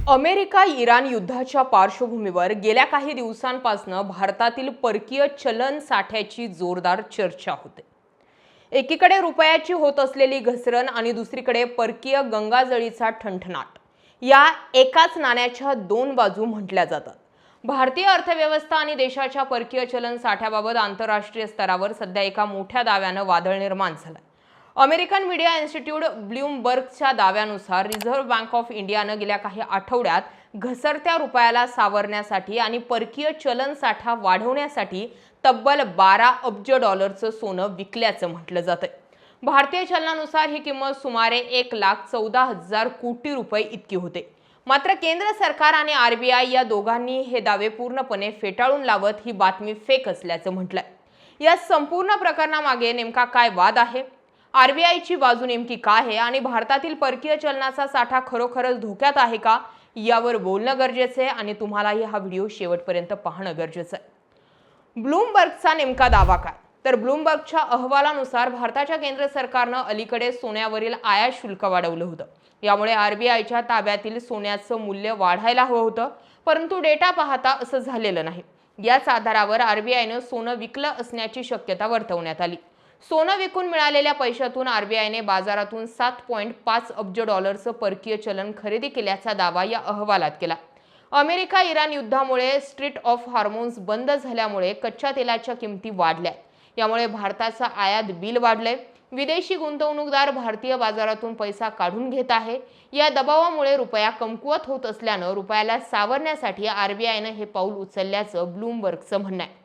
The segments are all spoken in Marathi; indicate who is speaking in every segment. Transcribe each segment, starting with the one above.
Speaker 1: अमेरिका इराण युद्धाच्या पार्श्वभूमीवर गेल्या काही दिवसांपासून भारतातील परकीय चलन साठ्याची जोरदार चर्चा होते। एकीकडे रुपयाची होत असलेली घसरण आणि दुसरीकडे परकीय गंगाजळीचा ठणठणाट, या एकाच नाण्याच्या दोन बाजू म्हटल्या जातात। भारतीय अर्थव्यवस्था आणि देशाच्या परकीय चलन साठ्याबाबत आंतरराष्ट्रीय स्तरावर सध्या एका मोठ्या दाव्यानं वादळ निर्माण झालं। अमेरिकन मीडिया इन्स्टिट्यूट ब्लूमबर्गच्या दाव्यानुसार रिझर्व्ह बँक ऑफ इंडियानं गेल्या काही आठवड्यात घसरत्या रुपयाला सावरण्यासाठी आणि परकीय चलन साठा वाढवण्यासाठी तब्बल 12 अब्ज डॉलरचं सोनं विकल्याचं म्हटलं जातंय। भारतीय चलनानुसार ही किंमत सुमारे 1,14,000 कोटी रुपये इतकी होते। मात्र केंद्र सरकार आणि आरबीआय या दोघांनी हे दावे पूर्णपणे फेटाळून लावत ही बातमी फेक असल्याचं म्हटलंय। या संपूर्ण प्रकरणामागे नेमका काय वाद आहे, आरबीआयची बाजू नेमकी काय आहे आणि भारतातील परकीय चलनाचा साठा खरोखरच धोक्यात आहे का, यावर बोलणं गरजेचं आहे आणि तुम्हालाही हा व्हिडिओ शेवटपर्यंत पाहणं गरजेचं आहे। ब्लूमबर्गचा नेमका दावा काय, तर ब्लूमबर्गच्या अहवालानुसार भारताच्या केंद्र सरकारनं अलीकडे सोन्यावरील आयात शुल्क वाढवलं होतं। यामुळे आरबीआयच्या ताब्यातील सोन्याचं मूल्य वाढायला हवं होतं, परंतु डेटा पाहता असं झालेलं नाही। याच आधारावर आरबीआयनं सोनं विकलं असण्याची शक्यता वर्तवण्यात आली। सोनं विकून मिळालेल्या पैशातून आरबीआयने बाजारातून 7.5 अब्ज डॉलरचं परकीय चलन खरेदी केल्याचा दावा या अहवालात केला। अमेरिका इराण युद्धामुळे स्ट्रेट ऑफ हॉर्मोन्स बंद झाल्यामुळे कच्च्या तेलाच्या किमती वाढल्या। यामुळे भारताचं आयात बिल वाढलंय। विदेशी गुंतवणूकदार भारतीय बाजारातून पैसा काढून घेत आहे। या दबावामुळे रुपया कमकुवत होत असल्यानं रुपयाला सावरण्यासाठी आरबीआयनं हे पाऊल उचलल्याचं ब्लूमबर्गचं म्हणणं आहे।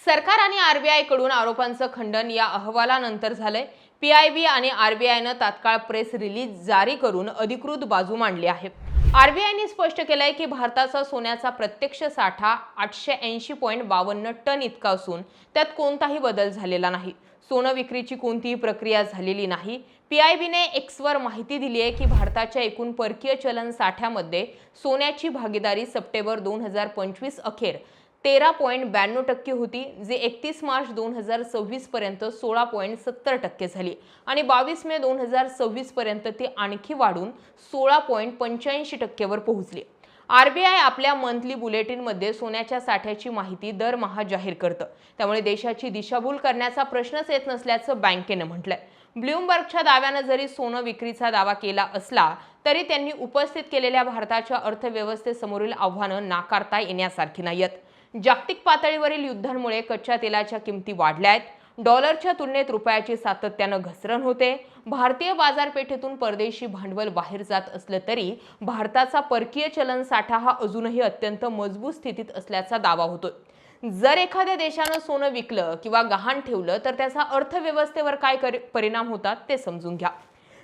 Speaker 1: सरकार आणि आरबीआय कडून आरोपांचं खंडन या अहवालानंतर झालंय। पीआयबी आणि आरबीआयनं तात्काळ प्रेस रिलीज जारी करून अधिकृत बाजू मांडली आहे। आरबीआयने स्पष्ट केलंय की भारताचा सोन्याचा प्रत्यक्ष साठा 880.52 टन इतका असून त्यात कोणताही बदल झालेला नाही। सोनं विक्रीची कोणतीही प्रक्रिया झालेली नाही। पीआयबीने एक्सवर माहिती दिली आहे की भारताच्या एकूण परकीय चलन साठ्यामध्ये सोन्याची भागीदारी सप्टेंबर 2025 अखेर 13.92% होती, जे 31 मार्च 2026 पर्यंत 16.70% झाली आणि 22 मे 2026 पर्यंत ती आणखी वाढून 16.85% वर पोहोचली। आरबीआय आपल्या मंथली बुलेटिनमध्ये सोन्याच्या साठ्याची माहिती दरमहा जाहीर करतं, त्यामुळे देशाची दिशाभूल करण्याचा प्रश्नच येत नसल्याचं बँकेनं म्हटलंय। ब्लूमबर्गच्या दाव्यानं जरी सोनं विक्रीचा दावा केला असला तरी त्यांनी उपस्थित केलेल्या भारताच्या अर्थव्यवस्थेसमोरील आव्हानं नाकारता येण्यासारखी नाहीत। जागतिक पातळीवरील युद्धांमुळे कच्च्या तेलाच्या किमती वाढल्या आहेत। डॉलरच्या तुलनेत रुपयाची सातत्यानं घसरण होते। भारतीय बाजारपेठेतून परदेशी भांडवल बाहेर जात असलं तरी भारताचा परकीय चलन साठा हा अजूनही अत्यंत मजबूत स्थितीत असल्याचा दावा होतोय। जर एखाद्या देशानं सोनं विकलं किंवा गहाण ठेवलं तर त्याचा अर्थव्यवस्थेवर काय परिणाम होतात ते समजून घ्या।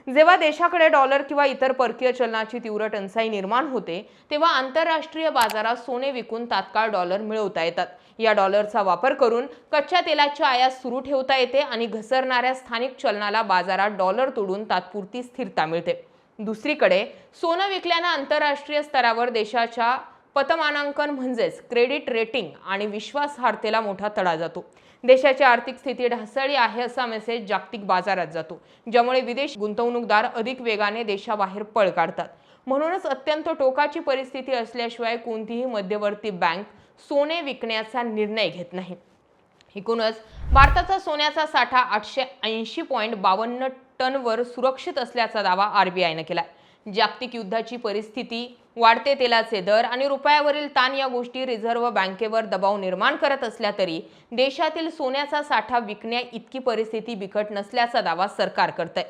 Speaker 1: जेव्हा देशाकडे डॉलर किंवा इतर परकीय चलनाची तीव्र टंचाई निर्माण होते तेव्हा आंतरराष्ट्रीय बाजारात सोने विकून तात्काळ डॉलर मिळवता येतात। या डॉलरचा वापर करून कच्च्या तेलाची आयात सुरू ठेवता येते आणि घसरणाऱ्या स्थानिक चलनाला बाजारात डॉलर तोडून तात्पुरती स्थिरता मिळते। दुसरीकडे सोनं विकल्यानं आंतरराष्ट्रीय स्तरावर देशाच्या पतमानांकन म्हणजेच क्रेडिट रेटिंग आणि विश्वासार्हतेला मोठा तडा जातो। देशाची आर्थिक स्थिती ढासळली आहे असा मेसेज जागतिक बाजारात जातो, ज्यामुळे विदेशी गुंतवणूकदार अधिक वेगाने देशाबाहेर पळ काढतात। म्हणूनच अत्यंत टोकाची परिस्थिती असल्याशिवाय कोणतीही मध्यवर्ती बँक सोने विकण्याचा निर्णय घेत नाही। एकूणच भारताचा सोन्याचा साठा 880.52 टनवर सुरक्षित असल्याचा दावा आरबीआयनं केलाय। जागतिक युद्धाची परिस्थिती, वाढते तेलाचे दर आणि रुपयावरील ताण या गोष्टी रिझर्व्ह बँकेवर दबाव निर्माण करत असल्या तरी देशातील सोन्याचा साठा विकण्या इतकी परिस्थिती बिकट नसल्याचा दावा सरकार करतंय।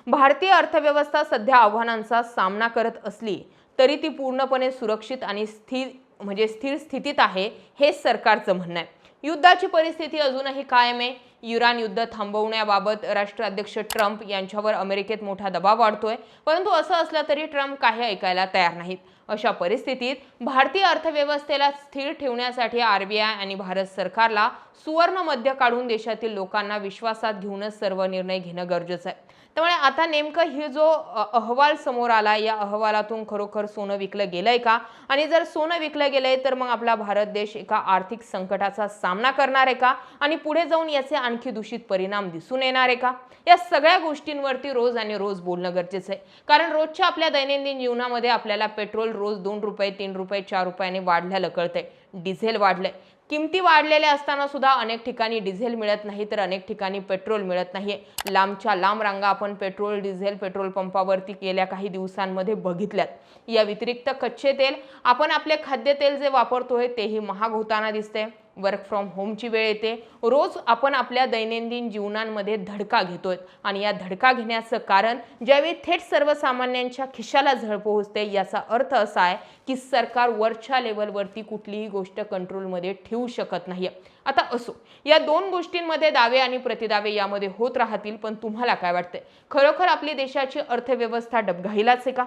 Speaker 1: भारतीय अर्थव्यवस्था सध्या आव्हानांचा सामना करत असली तरी ती पूर्णपणे सुरक्षित आणि स्थिर स्थितीत आहे, हे सरकारचं म्हणणं आहे। युद्धाची परिस्थिती अजूनही कायम आहे। इराण युद्ध थांबवण्याबाबत राष्ट्राध्यक्ष ट्रम्प यांच्यावर अमेरिकेत मोठा दबाव वाढतोय, परंतु असं असलं तरी ट्रम्प काही ऐकायला तयार नाहीत। अशा परिस्थितीत भारतीय अर्थव्यवस्थेला स्थिर ठेवण्यासाठी आरबीआय आणि भारत सरकारला सुवर्ण मध्य काढून देशातील लोकांना विश्वासात घेऊनच सर्व निर्णय घेणं गरजेचं आहे। त्यामुळे आता नेमकं ही जो अहवाल समोर आला, या अहवालातून खरोखर सोनं विकलं गेलंय का? आणि जर सोनं विकलं गेलंय तर मग आपला भारत देश एका आर्थिक संकटाचा सामना करणार आहे का? आणि पुढे जाऊन याचे आणखी दूषित परिणाम दिसून येणार आहे का? या सगळ्या गोष्टींवरती रोज आणि रोज बोलणं गरजेचं आहे. कारण रोजच्या आपल्या दैनंदिन जीवनामध्ये आपल्याला पेट्रोल रोज 2 रुपये, 3 रुपये, 4 रुपयाने वाढलेलं कळतंय. डिझेल वाढलंय. किमती वाढलेल्या असताना सुद्धा अनेक ठिकाणी डिझेल मिळत नाही, तर अनेक ठिकाणी पेट्रोल मिळत नाहीये. लांबच्या लांब रांगा आपण पेट्रोल, डिझेल पेट्रोल पंपावरती गेल्या काही दिवसांमध्ये बघितल्यात. या व्यतिरिक्त कच्चे तेल, आपण आपले खाद्यतेल जे वापरतोय तेही महाग होताना दिसते. वर्क फ्रॉम होमची वेळ येते. रोज आपण आपल्या दैनंदिन जीवनांमध्ये धडका घेतोय आणि या धडका घेण्याचं कारण ज्यावेळी थेट सर्वसामान्यांच्या खिशाला झळ पोहोचते, याचा अर्थ असा आहे की सरकार वरच्या लेवलवरती कुठलीही गोष्ट कंट्रोलमध्ये ठेवू शकत नाहीये. आता असो, या दोन गोष्टींमध्ये दावे आणि प्रतिदावे यामध्ये होत राहतील, पण तुम्हाला काय वाटतंय? खरोखर आपली देशाची अर्थव्यवस्था डबघाईलाच आहे का?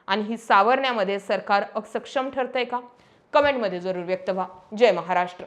Speaker 1: आणि ही सावरण्यामध्ये सरकार अक्षम ठरतंय का? कमेंटमध्ये जरूर व्यक्त व्हा. जय महाराष्ट्र.